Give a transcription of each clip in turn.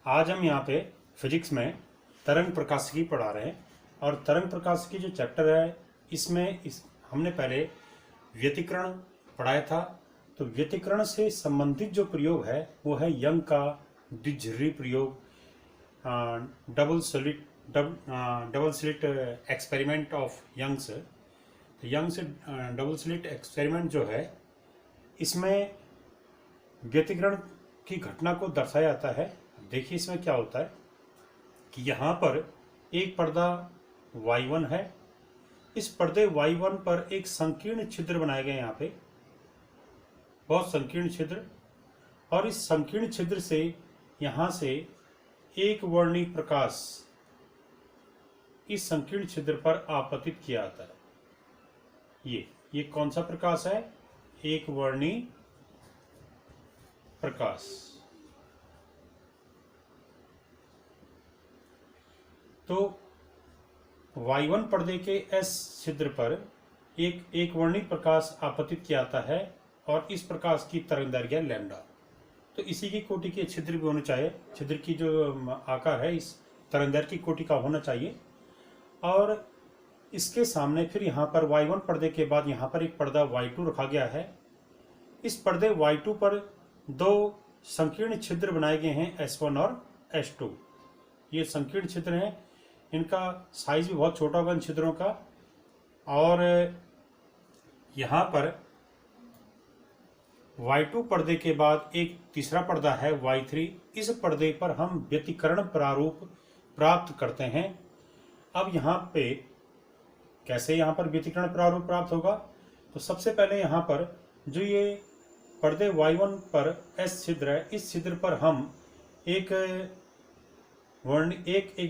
आज हम यहाँ पे फिजिक्स में तरंग प्रकाशिकी पढ़ा रहे हैं और तरंग प्रकाशिकी जो चैप्टर है इसमें हमने पहले व्यतिकरण पढ़ाया था। तो व्यतिकरण से संबंधित जो प्रयोग है वो है यंग का द्विध्रुवी प्रयोग, double slit experiment of Young's. तो यंग्स डबल स्लिट एक्सपेरिमेंट जो है इसमें व्यतिकरण की घटना को दर्शाया जाता है। देखिए इसमें क्या होता है कि यहाँ पर एक पर्दा Y1 है। इस पर्दे Y1 पर एक संकीर्ण छिद्र बनाए गए, यहाँ पे बहुत संकीर्ण छिद्र, और इस संकीर्ण छिद्र से यहाँ से एक वर्णी प्रकाश इस संकीर्ण छिद्र पर आपतित किया जाता है। ये कौन सा प्रकाश है? एक वर्णी प्रकाश। तो Y1 पर्दे के S छिद्र पर एक वर्णी प्रकाश आपतित किया जाता है और इस प्रकाश की तरंगदैर्घ्य लैम्डा। तो इसी की कोटि के छिद्र भी होने चाहिए। छिद्र की जो आकार है इस तरंगदैर्घ्य की कोटि का होना चाहिए। और इसके सामने फिर यहाँ पर Y1 पर्दे के बाद यहाँ पर एक पर्दा Y2 रखा गया है। इस पर्दे Y2 पर दो संकीर्ण छिद्र बनाए गए हैं, S1 और S2। ये संकीर्ण छिद्र हैं, इनका साइज भी बहुत छोटा होगा इन छिद्रों का। और यहाँ पर Y2 पर्दे के बाद एक तीसरा पर्दा है Y3। इस पर्दे पर हम व्यतिकरण प्रारूप प्राप्त करते हैं। अब यहाँ पे कैसे यहाँ पर व्यतिकरण प्रारूप प्राप्त होगा? तो सबसे पहले यहाँ पर जो ये पर्दे Y1 पर S छिद्र है, इस छिद्र पर हम एक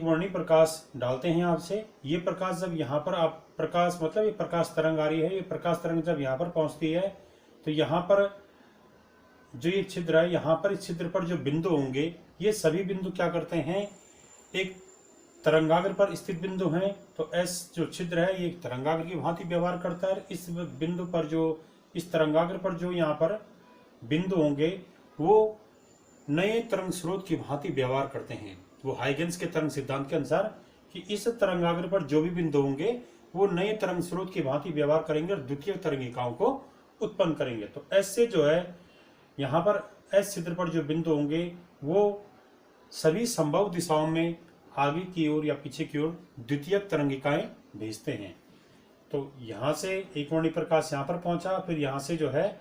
वर्णी प्रकाश डालते हैं यहाँ से। ये प्रकाश जब यहाँ पर आप प्रकाश मतलब ये प्रकाश तरंग आ रही है, ये प्रकाश तरंग जब यहाँ पर पहुँचती है तो यहाँ पर जो ये छिद्र है, यहाँ पर इस छिद्र पर जो बिंदु होंगे ये सभी बिंदु क्या करते हैं, एक तरंगाग्र पर स्थित बिंदु हैं। तो S जो छिद्र है ये एक तरंगाग्र की भांति व्यवहार करता है। इस बिंदु पर जो इस तरंगाग्र पर जो यहाँ पर बिंदु होंगे वो नए तरंग स्रोत की भांति व्यवहार करते हैं। वो हाइगेंस के तरंग सिद्धांत के अनुसार कि इस तरंगाग्र पर जो भी बिंदु होंगे वो नए तरंग स्रोत की भांति व्यवहार करेंगे और द्वितीय तरंगिकाओं को उत्पन्न करेंगे। तो S से जो है यहाँ पर S छिद्र पर जो बिंदु होंगे वो सभी संभव दिशाओं में आगे की ओर या पीछे की ओर द्वितीय तरंगिकाएं भेजते हैं। तो यहाँ से एक वर्णी प्रकाश यहाँ पर पहुंचा, फिर यहाँ से जो है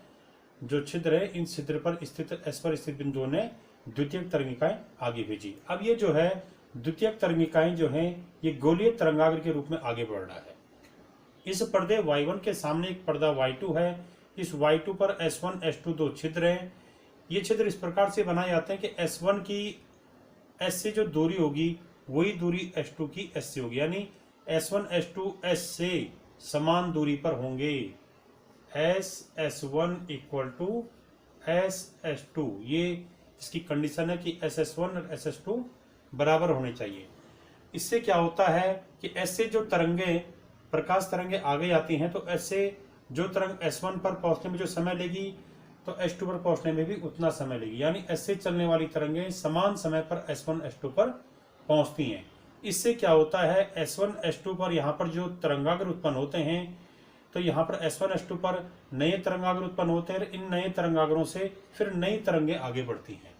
जो छिद्र है इन छिद्र पर स्थित S पर स्थित बिंदुओं ने द्वितीय तरंगिकाएं आगे भेजी। अब ये जो है द्वितीय तरंगिकाएं जो हैं ये गोलीय तरंगाग्र के रूप में आगे बढ़ रहा है। इस पर्दे Y1 के सामने एक पर्दा Y2 है। इस Y2 पर S1 S2 दो छिद्र हैं। ये छिद्र इस प्रकार से बनाए जाते हैं कि S1 की S से जो दूरी होगी वही दूरी S2 की S से होगी, यानी S1 S2 S से समान दूरी पर होंगे। S1 इक्वल टू S2, ये इसकी कंडीशन है कि SS1 और SS2 बराबर होने चाहिए। इससे क्या होता है कि S से जो तरंगे प्रकाश तरंगे आगे आती हैं तो S से जो तरंग S1 पर पहुंचने में जो समय लेगी तो S2 पर पहुंचने में भी उतना समय लेगी, यानी S से चलने वाली तरंगे समान समय पर S1 S2 पर पहुंचती हैं। इससे क्या होता है, S1 S2 पर यहाँ पर जो तरंगाग्र उत्पन्न होते हैं तो यहाँ पर S1 S2 पर नए तरंगाग्र उत्पन्न होते हैं। इन नए तरंगाग्रों से फिर नई तरंगे आगे बढ़ती हैं।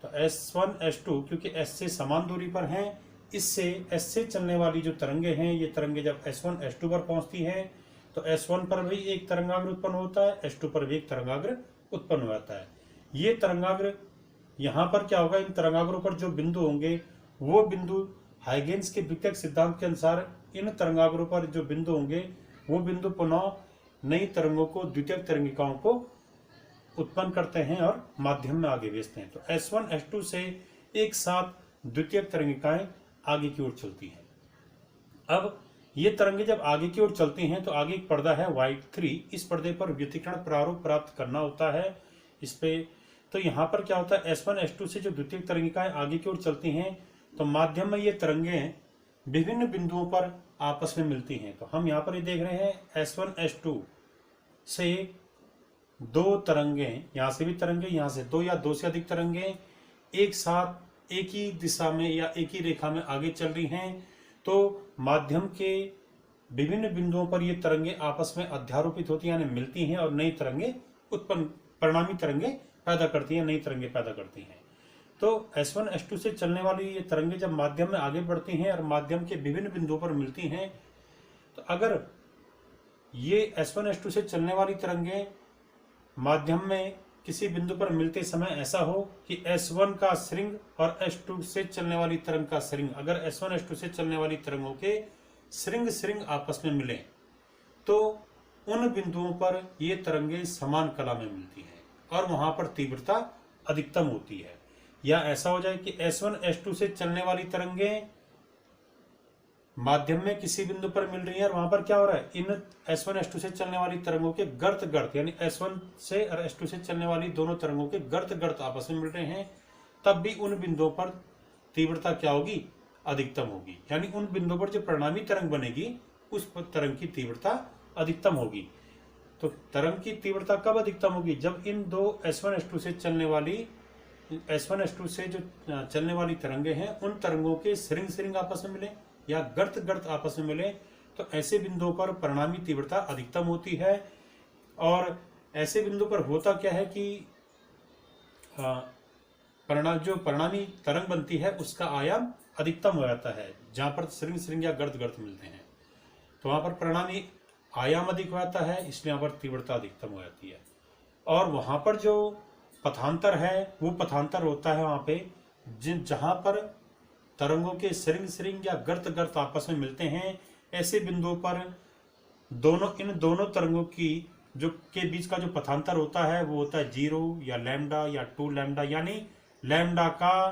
तो S1 S2 क्योंकि S से समान दूरी पर हैं, इससे S से चलने वाली जो तरंगे हैं ये तरंगे जब S1 S2 पर पहुंचती हैं तो S1 पर भी एक तरंगाग्र उत्पन्न होता है, S2 पर भी एक तरंगाग्र उत्पन्न हो जाता है। ये तरंगाग्र यहाँ पर क्या होगा, इन तरंगाग्रों पर जो बिंदु होंगे वो बिंदु हाइगेंस के द्वितीयक सिद्धांत के अनुसार इन तरंगाग्रों पर जो बिंदु होंगे वो बिंदु पुनः नई तरंगों को द्वितीयक तरंगिकाओं को उत्पन्न करते हैं और माध्यम में आगे भेजते हैं। तो S1 S2 से एक साथ द्वितीयक तरंगिकाएं आगे की ओर चलती हैं। अब ये तरंगे जब आगे की ओर चलती हैं तो आगे एक पर्दा है Y3। इस पर्दे पर व्यतिकरण प्रारूप प्राप्त करना होता है इस पे। तो यहाँ पर क्या होता है, S1 S2 से जो द्वितीयक तरंगिकाएं आगे की ओर चलती हैं तो माध्यम में ये तरंगे विभिन्न बिंदुओं पर आपस में मिलती हैं। तो हम यहाँ पर ये देख रहे हैं S1 S2 से दो तरंगे, यहाँ से भी तरंगे, यहाँ से दो या दो से अधिक तरंगे एक साथ एक ही दिशा में या एक ही रेखा में आगे चल रही हैं तो माध्यम के विभिन्न बिंदुओं पर ये तरंगे आपस में अध्यारोपित होती हैं, यानी मिलती हैं और नई तरंगे उत्पन्न, परिणामी तरंगे पैदा करती हैं, नई तरंगे पैदा करती हैं। तो S1 S2 से चलने वाली ये तरंगे जब माध्यम में आगे बढ़ती हैं और माध्यम के विभिन्न बिंदुओं पर मिलती हैं, तो अगर ये S1 S2 से चलने वाली तरंगे माध्यम में किसी बिंदु पर मिलते समय ऐसा हो कि S1 का श्रृंग और S2 से चलने वाली तरंग का श्रृंग, अगर S1 S2 से चलने वाली तरंगों के श्रृंग आपस में मिले तो उन बिंदुओं पर ये तरंगे समान कला में मिलती हैं और वहां पर तीव्रता अधिकतम होती है। या ऐसा हो जाए कि S1 S2 से चलने वाली तरंगे माध्यम में किसी बिंदु पर मिल रही है और वहां पर क्या हो रहा है, इन S1 S2 से चलने वाली तरंगों के गर्त यानी S1 से और S2 से चलने वाली दोनों तरंगों के गर्त आपस में मिल रहे हैं, तब भी उन बिंदुओं पर तीव्रता क्या होगी, अधिकतम होगी। यानी उन बिंदुओं पर जो परिणामी तरंग बनेगी उस तरंग की तीव्रता अधिकतम होगी। तो तरंग की तीव्रता कब अधिकतम होगी, जब इन दो S1 S2 से चलने वाली तरंगे हैं उन तरंगों के श्रृंग आपस में मिले या गर्त आपस में मिले, तो ऐसे बिंदुओं पर परिणामी तीव्रता अधिकतम होती है। और ऐसे बिंदु पर होता क्या है कि जो परिणामी तरंग बनती है उसका आयाम अधिकतम हो जाता है। जहां पर श्रृंग या गर्त मिलते हैं तो वहां पर परिणामी आयाम अधिक हो जाता है, इसलिए यहाँ पर तीव्रता अधिकतम हो जाती है। और वहां पर जो पथांतर है वो पथांतर होता है वहां पे जहां पर तरंगों के श्रृंग या गर्त आपस में मिलते हैं। ऐसे बिंदुओं पर इन दोनों तरंगों की के बीच का जो पथांतर होता है वो होता है 0 या लैम्डा या 2 लैम्डा, यानी लैम्डा का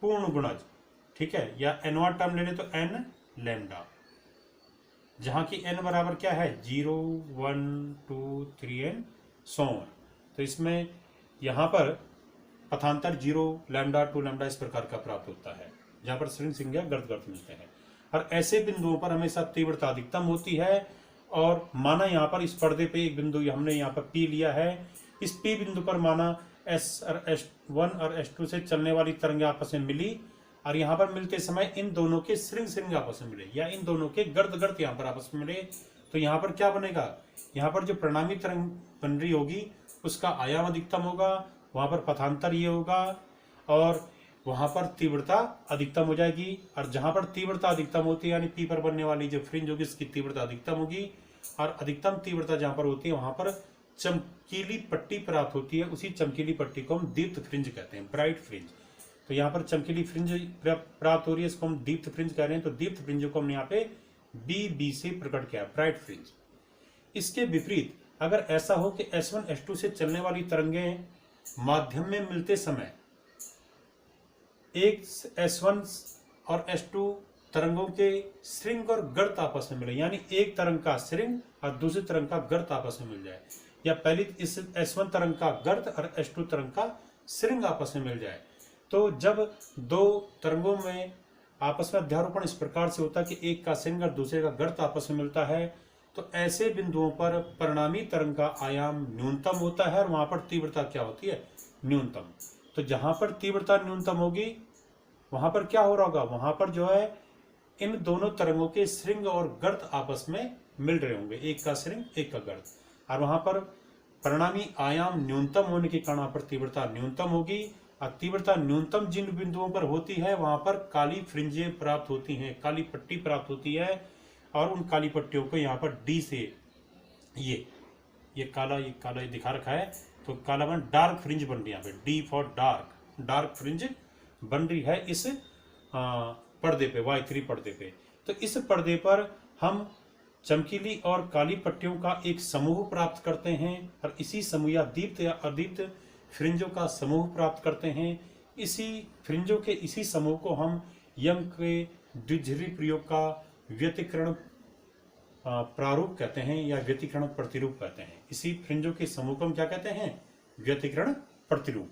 पूर्ण गुणज, ठीक है। या n वां टर्म लेने तो n लैम्डा, जहां की n बराबर क्या है 0 1 2 3 एंड सो ऑन। तो इसमें यहाँ पर पथांतर 0 लैम्डा 2 लैम्डा इस प्रकार का प्राप्त होता है जहां पर श्रृंग या गर्त मिलते हैं। और ऐसे बिंदुओं पर हमेशा तीव्रता अधिकतम होती है। और माना यहाँ पर इस पर्दे पे एक बिंदु हमने यहाँ पर P लिया है, इस P बिंदु पर माना S1 और S2 से चलने वाली तरंगे आपस में मिली और यहाँ पर मिलते समय इन दोनों के श्रृंग आपस में मिले या इन दोनों के गर्त यहाँ पर आपस में मिले, तो यहाँ पर क्या बनेगा, यहाँ पर जो परिणामी तरंग बन रही होगी उसका आयाम अधिकतम होगा, वहां पर पथांतर ये होगा और वहां पर तीव्रता अधिकतम हो जाएगी। और जहां पर तीव्रता अधिकतम होती है यानी P पर बनने वाली जो फ्रिंज होगी इसकी तीव्रता अधिकतम होगी और अधिकतम तीव्रता जहां पर होती है वहां पर चमकीली पट्टी प्राप्त होती है। उसी चमकीली पट्टी को हम दीप्त फ्रिंज कहते हैं, ब्राइट फ्रिंज। तो यहाँ पर चमकीली फ्रिंज प्राप्त हो रही है, इसको हम दीप्त फ्रिंज कह रहे हैं। तो दीप्त फ्रिंज को हमने यहाँ पे BB से प्रकट किया, ब्राइट फ्रिंज। इसके विपरीत अगर ऐसा हो कि S1 S2 से चलने वाली तरंगे माध्यम में मिलते समय एक S1 और S2 तरंगों के श्रृंग और गर्त आपस में मिले, यानी एक तरंग का श्रृंग और दूसरी तरंग का गर्त आपस में मिल जाए, या पहली इस S1 तरंग का गर्त और S2 तरंग का श्रृंग आपस में मिल जाए, तो जब दो तरंगों में आपस में अध्यारोपण इस प्रकार से होता है कि एक का श्रृंग और दूसरे का गर्त आपस में मिलता है, तो ऐसे बिंदुओं पर परिणामी तरंग का आयाम न्यूनतम होता है और वहां पर तीव्रता क्या होती है, न्यूनतम। तो जहां पर तीव्रता न्यूनतम होगी वहां पर क्या हो रहा होगा, वहां पर जो है इन दोनों तरंगों के श्रृंग और गर्त आपस में मिल रहे होंगे, एक का श्रृंग एक का गर्त, और वहां पर परिणामी आयाम न्यूनतम होने के कारण पर तीव्रता न्यूनतम होगी। और तीव्रता न्यूनतम जिन बिंदुओं पर होती है वहां पर काली फ्रिंजें प्राप्त होती हैं, काली पट्टी प्राप्त होती है, और उन काली पट्टियों को यहाँ पर D से ये काला दिखा रखा है, तो काला बन डार्क फ्रिंज बन रही है, यहाँ पे D फॉर डार्क फ्रिंज बन रही है इस पर्दे पे, Y3 पर्दे पे। तो इस पर्दे पर हम चमकीली और काली पट्टियों का एक समूह प्राप्त करते हैं और इसी समूह या दीप्त या अदीप्त फ्रिंजों का समूह प्राप्त करते हैं। इसी फ्रिंजों के इसी समूह को हम यंग के द्विध्रुवी प्रयोग का व्यतिकरण प्रारूप कहते हैं या व्यतिकरण प्रतिरूप कहते हैं। इसी फ्रिंजों के समूह को हम क्या कहते हैं, व्यतिकरण प्रतिरूप।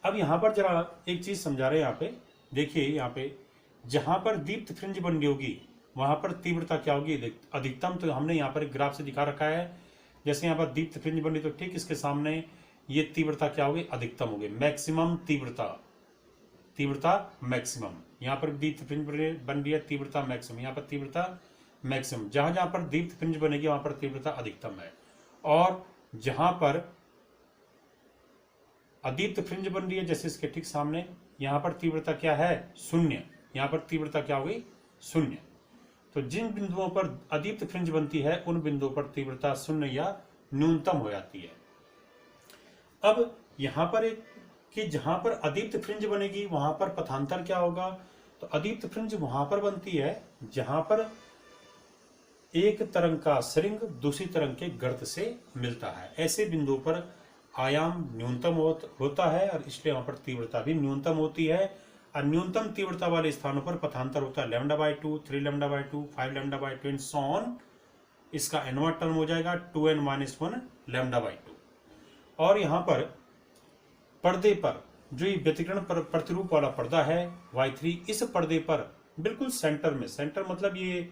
अब यहाँ पर जरा एक चीज समझा रहे हैं, यहाँ पे देखिए, यहाँ पे जहां पर दीप्त फ्रिंज बन रही होगी वहां पर तीव्रता क्या होगी, अधिकतम। तो हमने यहाँ पर एक ग्राफ से दिखा रखा है, जैसे यहाँ पर दीप्त फ्रिंज बन रही तो ठीक इसके सामने ये तीव्रता क्या होगी, अधिकतम होगी, मैक्सिमम तीव्रता, तीव्रता मैक्सिमम, यहाँ पर दीप्त फ्रिंज बन रही है तीव्रता मैक्सिमम, यहाँ पर तीव्रता मैक्सिमम। जहां जहां पर दीप्त फ्रिंज बनेगी वहां पर तीव्रता अधिकतम है, और जहां पर अदीप्त फ्रिंज बन रही है जैसे इसके ठीक सामने, यहाँ पर तीव्रता क्या है, शून्य। यहाँ पर तीव्रता क्या होगी, शून्य। तो जिन बिंदुओं पर अदीप्त फ्रिंज बनती है उन बिंदुओं पर तीव्रता शून्य या न्यूनतम हो जाती है। अब यहाँ पर एक कि जहां पर अदीप्त फ्रिंज बनेगी वहां पर पथांतर क्या होगा, तो अदीप्त फ्रिंज वहां पर बनती है जहां पर एक तरंग का श्रृंग दूसरी तरंग के गर्त से मिलता है। ऐसे बिंदुओं पर आयाम न्यूनतम होता है और इसलिए वहां पर तीव्रता भी न्यूनतम होती है। और न्यूनतम तीव्रता वाले स्थानों पर पथांतर होता है λ/2, 3λ/2, 5λ/2 एंड सो ऑन। इसका nवां टर्म हो जाएगा 2n-1 λ/2। और यहाँ पर पर्दे पर जो ये व्यतिकरण प्रतिरूप वाला पर्दा है Y3, इस पर्दे पर बिल्कुल सेंटर में, सेंटर मतलब ये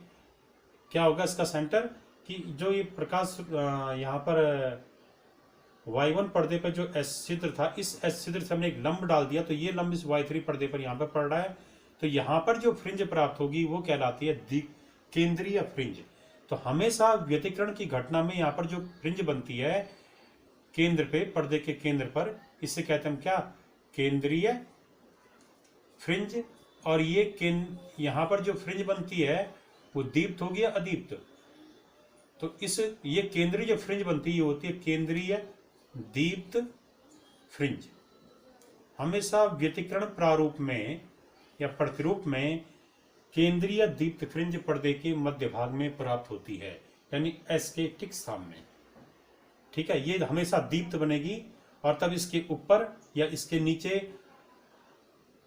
क्या होगा इसका सेंटर, कि जो ये प्रकाश यहाँ पर Y1 पर्दे पर जो S छिद्र था, इस S छिद्र से हमने एक लंब डाल दिया, तो ये लंब इस Y3 पर्दे पर यहाँ पर पड़ रहा है। तो यहाँ पर जो फ्रिंज प्राप्त होगी वो कहलाती है केंद्रीय फ्रिंज। तो हमेशा व्यतिकरण की घटना में यहाँ पर जो फ्रिंज बनती है केंद्र पे, पर्दे के केंद्र पर, इससे कहते हैं हम क्या, केंद्रीय फ्रिंज। और ये यहाँ पर जो फ्रिंज बनती है वो दीप्त होगी या अदीप्त, तो ये केंद्रीय जो फ्रिंज बनती है ये होती है केंद्रीय दीप्त फ्रिंज। हमेशा व्यतिकरण प्रारूप में या प्रतिरूप में केंद्रीय दीप्त फ्रिंज पर्दे के मध्य भाग में प्राप्त होती है, यानी एस के ठीक सामने। ठीक है, ये हमेशा दीप्त बनेगी और तब इसके ऊपर या इसके नीचे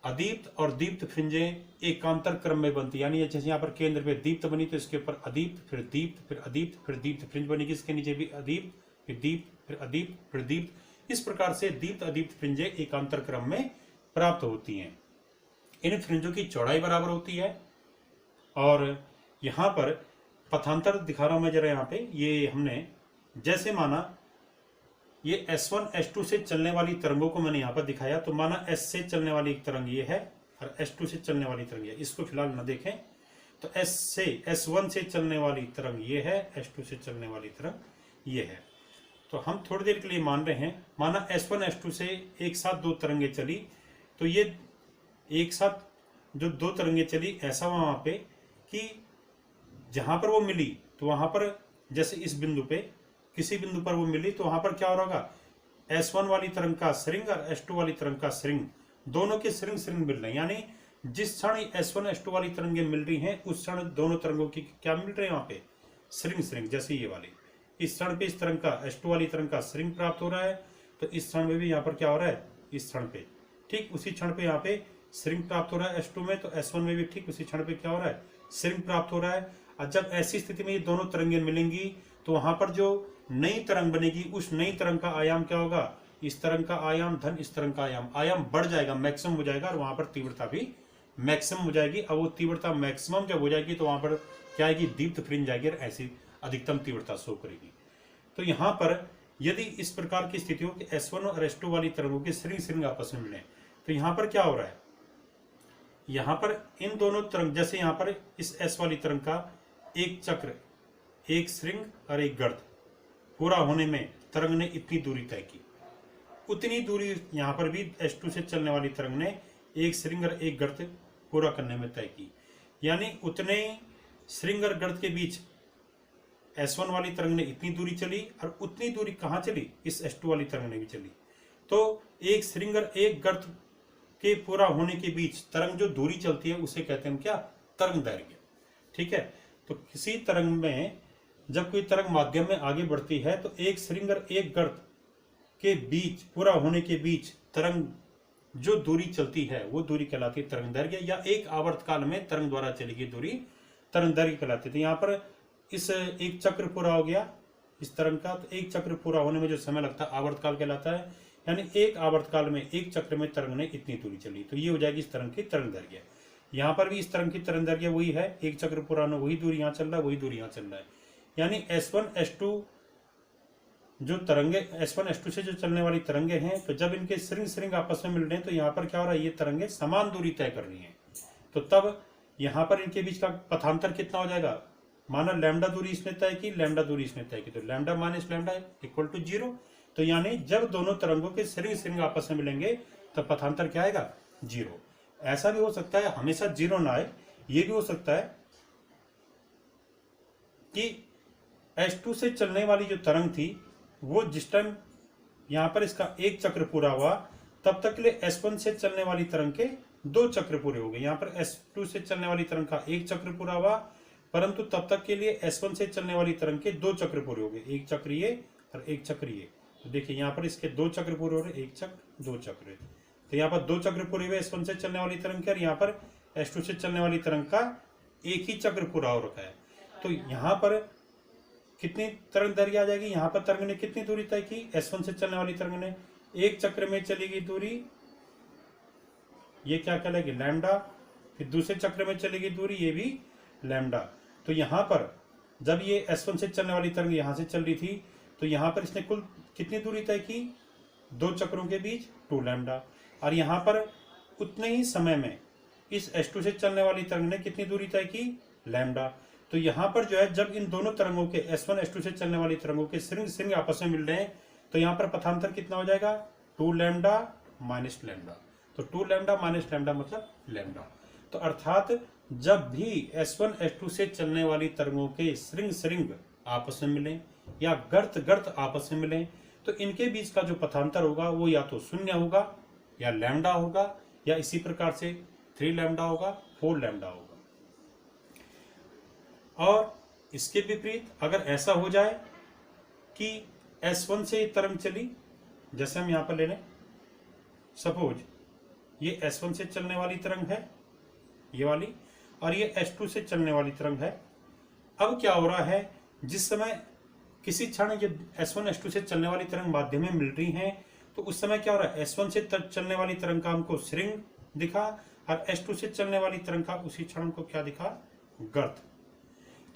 अदीप्त और दीप्त फ्रिंजें एकांतर क्रम में बनती है। यानी जैसे यहाँ पर केंद्र पे दीप्त बनी तो इसके ऊपर अदीप्त, फिर दीप्त, फिर अदीप्त, फिर दीप्त फ्रिंज बनेगी, इसके नीचे भी अदीप्त, फिर दीप्त, फिर अदीप्त, फिर दीप्त। इस प्रकार से दीप्त अदीप्त फ्रिंजें एकांतर क्रम में प्राप्त होती हैं। इन फ्रिंजों की चौड़ाई बराबर होती है। और यहाँ पर पथांतर दिखा रहा हूं मैं जरा, यहाँ पे ये हमने जैसे माना ये S1 S2 से चलने वाली तरंगों को मैंने यहाँ पर दिखाया, तो माना S से चलने वाली एक तरंग ये है और S2 से चलने वाली तरंग ये, इसको फिलहाल न देखें। तो S1 से चलने वाली तरंग ये है, S2 से चलने वाली तरंग ये है। तो हम थोड़ी देर के लिए मान रहे हैं, माना S1 S2 से एक साथ दो तरंगे चली, तो ये एक साथ जो दो तरंगे चली, ऐसा वहां पे कि जहां पर वो मिली तो वहां पर जैसे इस बिंदु पे किसी बिंदु पर वो मिली तो वहां पर क्या हो रहा होगा, S1 वाली तरंग का श्रृंग और S2 वाली तरंग का श्रृंग, दोनों के श्रृंग मिल रहे हैं। यानी जिस क्षण S1 S2 वाली तरंगे मिल रही हैं उस क्षण दोनों तरंगों की क्या मिल रहे हैं वहां पे, श्रृंग। जैसे ये वाली, इस क्षण पे इस तरंग का S2 वाली तरंग का श्रृंग प्राप्त हो रहा है, तो इस क्षण में भी यहाँ पर क्या हो रहा है, इस क्षण पे ठीक उसी क्षण पे यहाँ पे श्रृंग प्राप्त हो रहा है S2 में, तो S1 में भी ठीक उसी क्षण पे क्या हो रहा है, श्रृंग प्राप्त हो रहा है। और जब ऐसी स्थिति में ये दोनों तरंगें मिलेंगी तो वहां पर जो नई तरंग बनेगी उस नई तरंग का आयाम क्या होगा, इस तरंग का आयाम धन इस तरंग का आयाम बढ़ जाएगा, मैक्सिमम हो जाएगा, और वहां पर तीव्रता भी मैक्सिमम हो जाएगी। अब वो तीव्रता मैक्सिमम जब हो जाएगी तो वहां पर क्या आएगी, दीप्त फ्रिंज आएगी और ऐसी अधिकतम तीव्रता शो करेगी। तो यहाँ पर यदि इस प्रकार की स्थिति हो कि S1 और S2 वाली तरंगों के श्रृंग आपस में मिले, तो यहाँ पर क्या हो रहा है, यहाँ पर इन दोनों तरंग, जैसे यहाँ पर इस S वाली तरंग का एक चक्र, एक श्रृंग और एक गर्त पूरा होने में तरंग ने इतनी दूरी तय की, उतनी दूरी यहाँ पर भी S2 से चलने वाली तरंग ने एक श्रृंग और एक गर्त पूरा करने में तय की। यानी उतने श्रृंग और गर्त के बीच S1 वाली तरंग ने इतनी दूरी चली और उतनी दूरी कहाँ चली, इस S2 वाली तरंग ने भी चली। तो एक श्रृंग और एक गर्त के पूरा होने के बीच तरंग जो दूरी चलती है उसे कहते हैं क्या, तरंग दैर्घ्य। ठीक है, तो किसी तरंग में जब कोई तरंग माध्यम में आगे बढ़ती है तो एक श्रृंग और एक गर्त के बीच पूरा होने के बीच तरंग जो दूरी चलती है वो दूरी कहलाती है तरंग दैर्घ्य, या एक आवर्तकाल में तरंग द्वारा चली गई दूरी तरंग दैर्घ्य कहलाती है। तो यहाँ पर इस एक चक्र पूरा हो गया इस तरंग का, तो एक चक्र पूरा होने में जो समय लगता है आवर्तकाल कहलाता है। यानी एक आवर्तकाल में एक चक्र में तरंग ने इतनी दूरी चली, तो ये हो जाएगी इस तरंग की तरंग दैर्घ्य। यहाँ पर भी इस तरंग की तरंग दैर्घ्य वही है, एक चक्र पूरा होना, वही दूरी यहाँ चल रहा है, वही दूरी यहाँ चल रहा है। यानी S1 S2 जो तरंगे S1 S2 से जो चलने वाली तरंगे हैं, तो जब इनके श्रृंग आपस में मिल रहे हैं तो यहाँ पर क्या हो रहा है, ये तरंगे समान दूरी तय कर रही हैं। तो तब यहाँ पर इनके बीच का पथांतर कितना हो जाएगा, माना लैम्डा दूरी इसने तय की, लैम्डा दूरी इसने तय की, तो lambda minus lambda equal to 0। तो यानी जब दोनों तरंगों के श्रृंग आपस में मिलेंगे तब पथांतर क्या आएगा, 0। ऐसा भी हो सकता है हमेशा 0 ना आए, ये भी हो सकता है कि S2 से चलने वाली जो तरंग थी वो जिस टाइम यहाँ पर इसका एक चक्र पूरा हुआ तब तक के लिए S1 से चलने वाली तरंग के 2 चक्र पूरे हो गए। यहाँ पर S2 से चलने वाली तरंग का एक चक्र पूरा हुआ, परंतु तब तक के लिए S1 से चलने वाली तरंग के 2 चक्र पूरे हो गए, एक चक्र ये और एक चक्र ये। तो देखिए यहाँ पर इसके 2 चक्र पूरे हो रहे, एक चक्र 2 चक्र। तो यहाँ पर 2 चक्र पूरे हुए S1 से चलने वाली तरंग के, और यहाँ पर S2 से चलने वाली तरंग का एक ही चक्र पूरा हो रखा है। तो यहाँ पर कितनी तरंग दैर्घ्य आ जाएगी, यहाँ पर तरंग ने कितनी दूरी तय की, S1 से चलने वाली तरंग ने एक चक्र में चलेगी दूरी, ये क्या कहलाएगी, लैम्डा। फिर दूसरे चक्र में चलेगी दूरी, ये भी लैम्डा। तो यहाँ पर जब ये S1 से चलने वाली तरंग यहाँ से चल रही थी तो यहाँ पर इसने कुल कितनी दूरी तय की, 2 चक्रों के बीच 2 लैम्डा। और यहाँ पर उतने ही समय में इस S2 से चलने वाली तरंग ने कितनी दूरी तय की, लैम्डा। तो यहाँ पर जो है जब इन दोनों तरंगों के S1 S2 से चलने वाली तरंगों के श्रृंग आपस में मिल रहे हैं तो यहाँ पर पथांतर कितना हो जाएगा, 2 लैम्डा माइनस लैम्डा। तो 2 लैम्डा माइनस लैम्डा मतलब लैम्डा। तो अर्थात जब भी S1 S2 से चलने वाली तरंगों के श्रृंग आपस में मिलें या गर्त आपस में मिलें तो इनके बीच का जो पथांतर होगा वो या तो 0 होगा या लैम्डा होगा या इसी प्रकार से 3 लैम्डा होगा, 4 लैम्डा होगा। और इसके विपरीत अगर ऐसा हो जाए कि S1 से तरंग चली, जैसे हम यहाँ पर ले लें, सपोज ये S1 से चलने वाली तरंग है ये वाली, और ये S2 से चलने वाली तरंग है। अब क्या हो रहा है, जिस समय किसी क्षण ये S1 S2 से चलने वाली तरंग माध्यम में मिल रही हैं तो उस समय क्या हो रहा है, S1 से चलने वाली तरंग का हमको श्रृंग दिखा और S2 से चलने वाली तरंग का उसी क्षण हमको क्या दिखा, गर्त।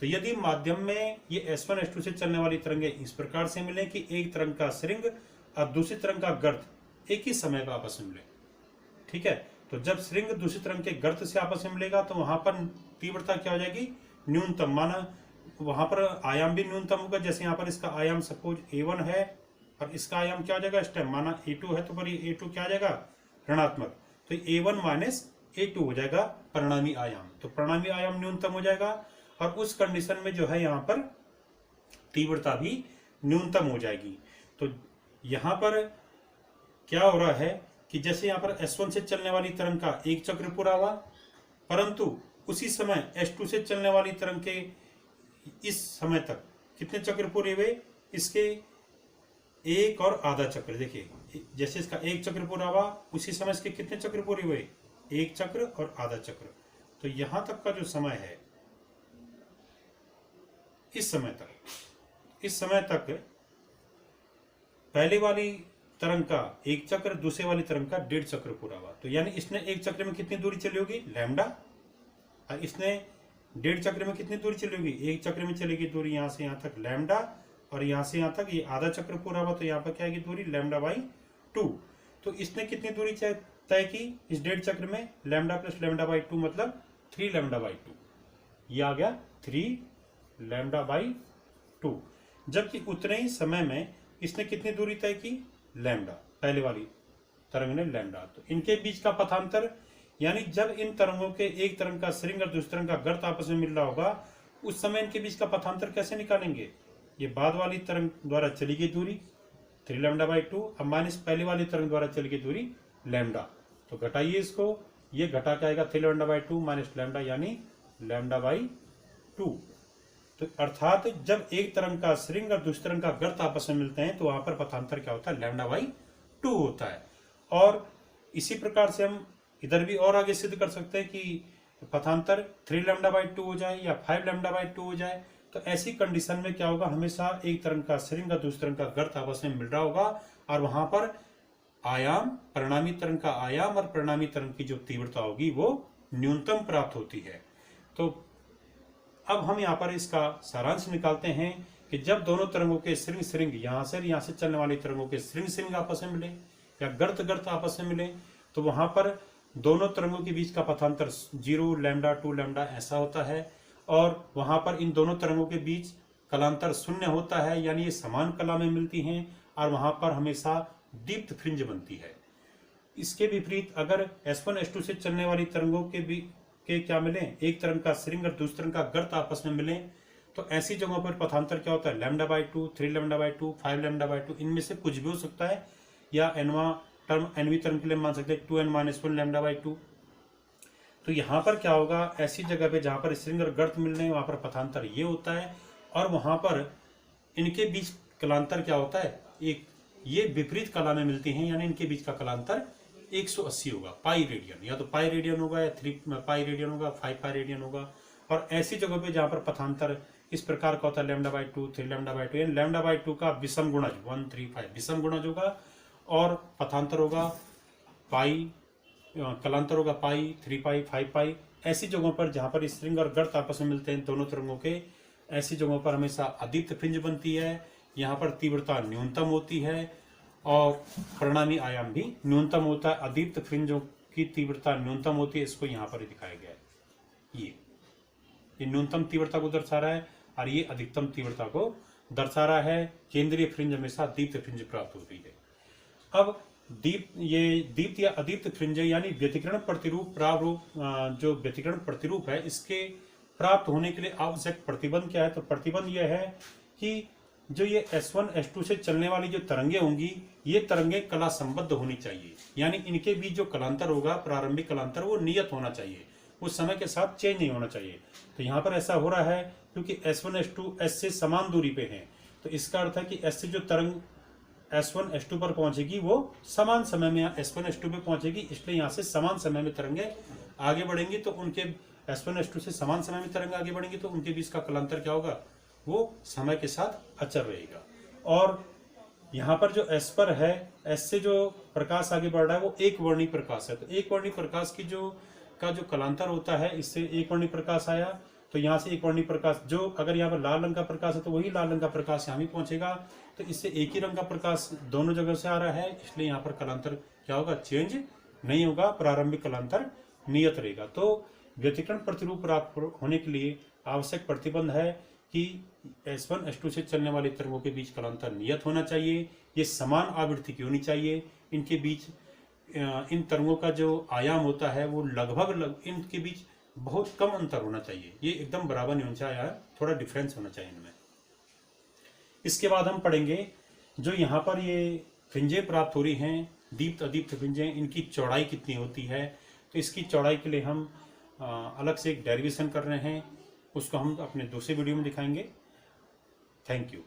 तो यदि माध्यम में ये S1 S2 से चलने वाली तरंगें इस प्रकार से मिले कि एक तरंग का श्रृंग और दूसरी तरंग का गर्त एक ही समय पर आपस में मिले, ठीक है। तो जब श्रृंग दूसरी तरंग के गर्त से आपस में मिलेगा तो वहां पर तीव्रता क्या हो जाएगी, न्यूनतम। माना वहां पर आयाम भी न्यूनतम होगा, जैसे यहाँ पर इसका आयाम सपोज A1 है और इसका आयाम क्या हो जाएगा इस टाइम, माना A2 है तो पर ये A2 क्या आ जाएगा, ऋणात्मक। तो A1 माइनस A2 हो जाएगा परिणामी आयाम। तो परिणामी आयाम न्यूनतम हो जाएगा और उस कंडीशन में जो है यहाँ पर तीव्रता भी न्यूनतम हो जाएगी। तो यहाँ पर क्या हो रहा है कि जैसे यहाँ पर S1 से चलने वाली तरंग का एक चक्र पूरा हुआ, परंतु उसी समय S2 से चलने वाली तरंग के इस समय तक कितने चक्र पूरे हुए, इसके एक और आधा चक्र। देखिए जैसे इसका एक चक्र पूरा हुआ उसी समय इसके कितने चक्र पूरे हुए, एक चक्र और आधा चक्र। तो यहां तक का जो समय है, इस समय तक पहले वाली तरंग का एक चक्र, दूसरे वाली तरंग का 1.5 चक्र पूरा हुआ। तो यानी इसने एक चक्र में कितनी दूरी चली होगी, लैम्डा, और इसने 1.5 चक्र में कितनी दूरी चली होगी, एक चक्र में चलेगी दूरी यहाँ से यहाँ तक लैम्डा, और यहाँ से यहाँ तक ये आधा चक्र पूरा हुआ तो यहाँ पर क्या आएगी दूरी, लैम्डा बाई 2। तो इसने कितनी दूरी तय की इस 1.5 चक्र में, लैम्डा प्लस लैम्डा बाई 2 मतलब 3 लैम्डा बाई 2, ये आ गया 3 लैम्डा बाई 2। जबकि उतने ही समय में इसने कितनी दूरी तय की, लैम्डा, पहले वाली तरंग ने लैम्डा। तो इनके बीच का पथांतर, यानी जब इन तरंगों के एक तरंग का श्रृंग और दूसरी तरंग का गर्त आपस में मिल रहा होगा उस समय इनके बीच का पथांतर कैसे निकालेंगे, ये बाद वाली तरंग द्वारा चली गई दूरी 3 लैम्डा बाई 2 अब माइनस पहले वाली तरंग द्वारा चली गई दूरी लैम्डा। तो घटाइए इसको, ये घटा के आएगा 3 लैम्डा बाई 2 माइनस लैम्डा यानी लैम्डा बाई 2। तो अर्थात जब एक तरंग का श्रृंग और दूसरी तरंग का गर्त आपस में मिलते हैं तो वहां पर पथांतर क्या होता है, लैम्डा बाई 2 होता है। और इसी प्रकार से हम इधर भी और आगे सिद्ध कर सकते हैं कि पथांतर 3 लैम्डा बाई 2 हो जाए या 5 लैम्डा बाई 2 हो जाए। तो ऐसी कंडीशन में क्या होगा, हमेशा एक तरंग का श्रृंग और दूसरी तरंग का गर्त आपस में मिल रहा होगा और वहां पर आयाम, परिणामी तरंग का आयाम और परिणामी तरंग की जो तीव्रता होगी वो न्यूनतम प्राप्त होती है। तो अब हम यहाँ पर इसका सारांश निकालते हैं कि जब दोनों तरंगों के श्रृंग यहाँ से चलने वाली तरंगों के श्रृंग आपस में मिले या गर्त आपस में मिले, तो वहां पर दोनों तरंगों के बीच का पथांतर 0, लैम्डा 2 लैम्डा ऐसा होता है, और वहां पर इन दोनों तरंगों के बीच कलांतर 0 होता है, यानी ये समान कला में मिलती हैं और वहां पर हमेशा दीप्त फ्रिंज बनती है। इसके विपरीत अगर S1 S2 से चलने वाली तरंगों के क्या मिले, एक तरंग का श्रृंग और दूसरे तरंग का गर्त आपस में मिले, तो ऐसी जगहों पर पथांतर क्या होता है, λ/2, 3λ/2, 5λ/2, इनमें से कुछ भी हो सकता है, या nवीं तरंग के लिए मान सकते हैं 2n-1 λ/2। तो यहाँ पर क्या होगा, ऐसी जगह पे जहाँ पर श्रृंग और गर्त मिल रहे हैं वहां पर पथांतर ये होता है, और वहां पर इनके बीच कलांतर क्या होता है, एक ये विपरीत कला में मिलती हैं, यानी इनके बीच का कलांतर 180 होगा, पाई रेडियन, या तो पाई रेडियन होगा या 3 पाई रेडियन होगा, 5 पाई रेडियन होगा। और ऐसी जगहों पे जहाँ पर पथांतर इस प्रकार का होता है λ/2, 3λ/2, यानी λ/2 का विषम गुणज 1, 3, 5 विषम गुणज होगा, और पथांतर होगा पाई, कलांतर होगा पाई, 3 पाई, 5 पाई। ऐसी जगहों पर जहाँ पर श्रृंग और गर्त आपस में मिलते हैं दोनों तरंगों के, ऐसी जगहों पर हमेशा अदीप्त फ्रिंज बनती है। यहाँ पर तीव्रता न्यूनतम होती है और परिणामी आयाम भी न्यूनतम होता है। अदीप्त फ्रिंजों की तीव्रता न्यूनतम होती है, इसको यहाँ पर दिखाया गया है। ये न्यूनतम तीव्रता को दर्शा रहा है और ये अधिकतम तीव्रता को दर्शा रहा है। केंद्रीय फ्रिंज हमेशा दीप्त फ्रिंज प्राप्त होती है। अब दीप्त या अदीप्त फ्रिंज यानी व्यतिकरण प्रतिरूप प्रारूप, जो व्यतिकरण प्रतिरूप है, इसके प्राप्त होने के लिए आवश्यक प्रतिबंध क्या है, तो प्रतिबंध यह है कि जो ये S1 S2 से चलने वाली जो तरंगे होंगी, ये तरंगे कला संबद्ध होनी चाहिए, यानी इनके बीच जो कलांतर होगा, प्रारंभिक कलांतर, वो नियत होना चाहिए, वो समय के साथ चेंज नहीं होना चाहिए। तो यहाँ पर ऐसा हो रहा है क्योंकि S1 S2 S से समान दूरी पे हैं, तो इसका अर्थ है कि S से जो तरंग S1 S2 पर पहुंचेगी वो समान समय में S1 S2 पे पहुंचेगी, इसलिए यहाँ से समान समय में तरंगे आगे बढ़ेंगी। तो उनके S1 S2 से समान समय में तरंगे आगे बढ़ेंगी, तो उनके बीच का कलांतर क्या होगा, वो समय के साथ अचर रहेगा। और यहाँ पर जो S पर है, S से जो प्रकाश आगे बढ़ रहा है वो एक वर्णी प्रकाश है, तो एक वर्णी प्रकाश की जो कलांतर होता है, इससे एक वर्णी प्रकाश आया, तो यहाँ से एक वर्णी प्रकाश, जो अगर यहाँ पर लाल रंग का प्रकाश है तो वही लाल रंग का प्रकाश यहाँ भी पहुंचेगा, तो इससे एक ही रंग का प्रकाश दोनों जगह से आ रहा है, इसलिए यहाँ पर कलांतर क्या होगा, चेंज नहीं होगा, प्रारंभिक कलांतर नियत रहेगा। तो व्यतिकरण प्रतिरूप प्राप्त होने के लिए आवश्यक प्रतिबंध है कि S1 S2 से चलने वाली तरंगों के बीच कलांतर नियत होना चाहिए, ये समान आवृत्ति की होनी चाहिए, इनके बीच इन तरंगों का जो आयाम होता है वो लगभग इनके बीच बहुत कम अंतर होना चाहिए, ये एकदम बराबर नहीं होना चाहिए, थोड़ा डिफरेंस होना चाहिए इनमें। इसके बाद हम पढ़ेंगे जो यहाँ पर ये फ्रिंजें प्राप्त हो रही हैं, दीप्त अदीप्त फ्रिंजें, इनकी चौड़ाई कितनी होती है। तो इसकी चौड़ाई के लिए हम अलग से एक डेरिवेशन कर रहे हैं, उसको हम अपने दूसरे वीडियो में दिखाएंगे। Thank you.